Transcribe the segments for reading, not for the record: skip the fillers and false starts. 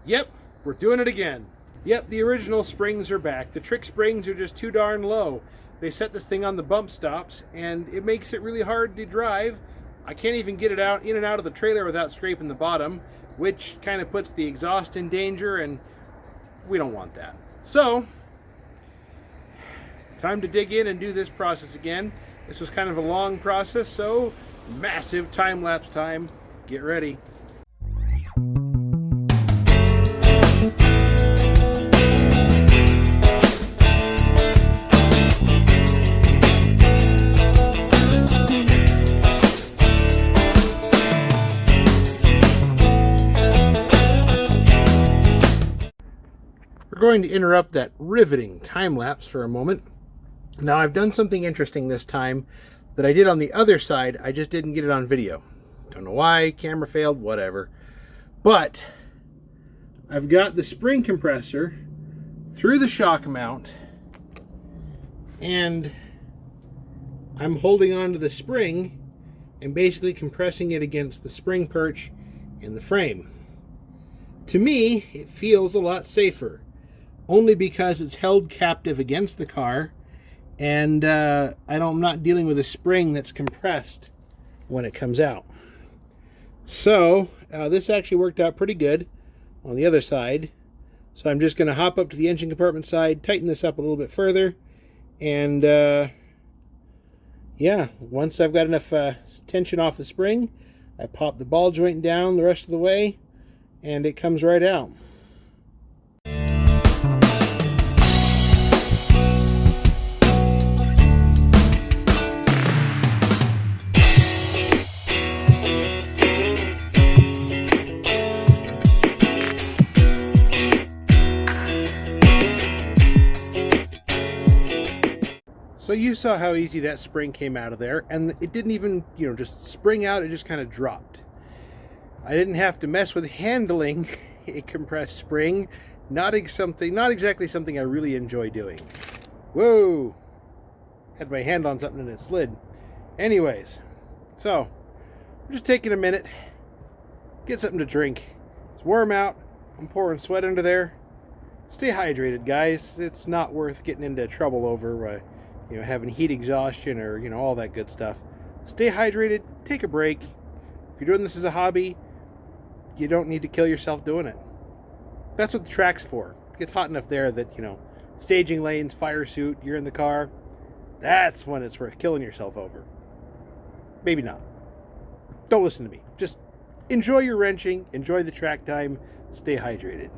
Yep, we're doing it again. Yep, the original springs are back. The trick springs are just too darn low. They set this thing on the bump stops, and it makes it really hard to drive. I can't even get it out in and out of the trailer without scraping the bottom, which kind of puts the exhaust in danger, and we don't want that. So, time to dig in and do this process again. This was kind of a long process, so massive time-lapse time. Get ready. We're going to interrupt that riveting time lapse for a moment. Now, I've done something interesting this time that I did on the other side. I just didn't get it on video. Don't know why, camera failed, whatever. But I've got the spring compressor through the shock mount, and I'm holding onto the spring and basically compressing it against the spring perch in the frame. To me, it feels a lot safer, only because it's held captive against the car, and I'm not dealing with a spring that's compressed when it comes out. So this actually worked out pretty good on the other side. So I'm just going to hop up to the engine compartment side, tighten this up a little bit further, and yeah, once I've got enough tension off the spring, I pop the ball joint down the rest of the way, and it comes right out. So you saw how easy that spring came out of there, and it didn't even, just spring out, it just kind of dropped. I didn't have to mess with handling a compressed spring. Not exactly something I really enjoy doing. Whoa! Had my hand on something and it slid. Anyways, so I'm just taking a minute, get something to drink. It's warm out, I'm pouring sweat under there. Stay hydrated, guys. It's not worth getting into trouble over having heat exhaustion or, all that good stuff. Stay hydrated, take a break. If you're doing this as a hobby, you don't need to kill yourself doing it. That's what the track's for. It gets hot enough there that, staging lanes, fire suit, you're in the car. That's when it's worth killing yourself over. Maybe not. Don't listen to me. Just enjoy your wrenching, enjoy the track time, stay hydrated.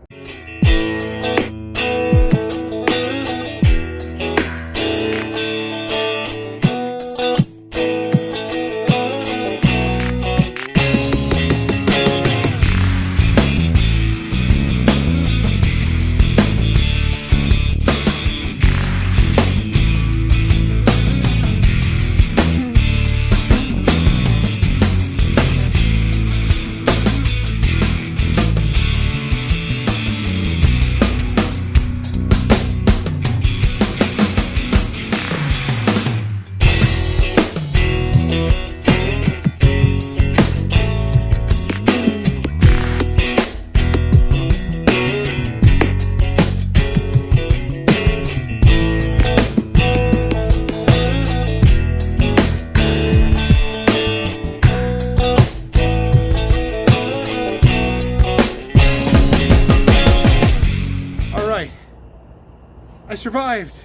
I survived.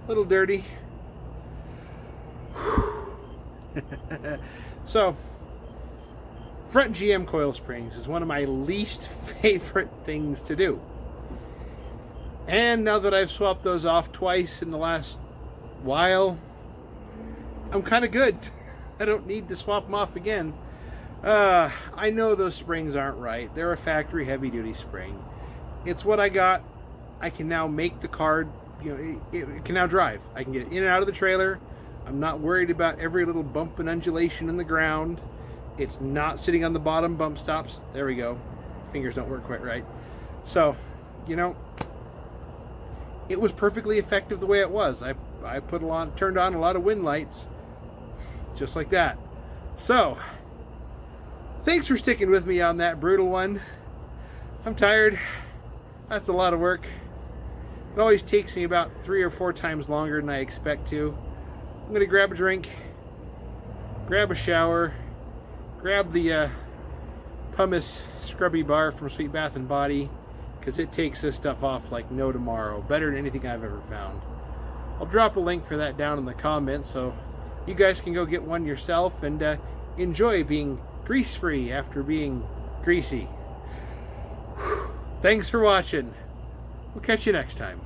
A little dirty. So, front GM coil springs is one of my least favorite things to do. And now that I've swapped those off twice in the last while, I'm kind of good. I don't need to swap them off again. I know those springs aren't right. They're a factory heavy-duty spring. It's what I got. I can now make the car, it can now drive. I can get in and out of the trailer. I'm not worried about every little bump and undulation in the ground. It's not sitting on the bottom bump stops. There we go. Fingers don't work quite right. So, it was perfectly effective the way it was. I turned on a lot of wind lights, just like that. So, thanks for sticking with me on that brutal one. I'm tired. That's a lot of work. It always takes me about 3 or 4 times longer than I expect to. I'm gonna grab a drink, grab a shower, grab the pumice Scrubbie Bar from Sweet Bath and Body, because it takes this stuff off like no tomorrow. Better than anything I've ever found. I'll drop a link for that down in the comments so you guys can go get one yourself and enjoy being grease-free after being greasy. Thanks for watching. We'll catch you next time.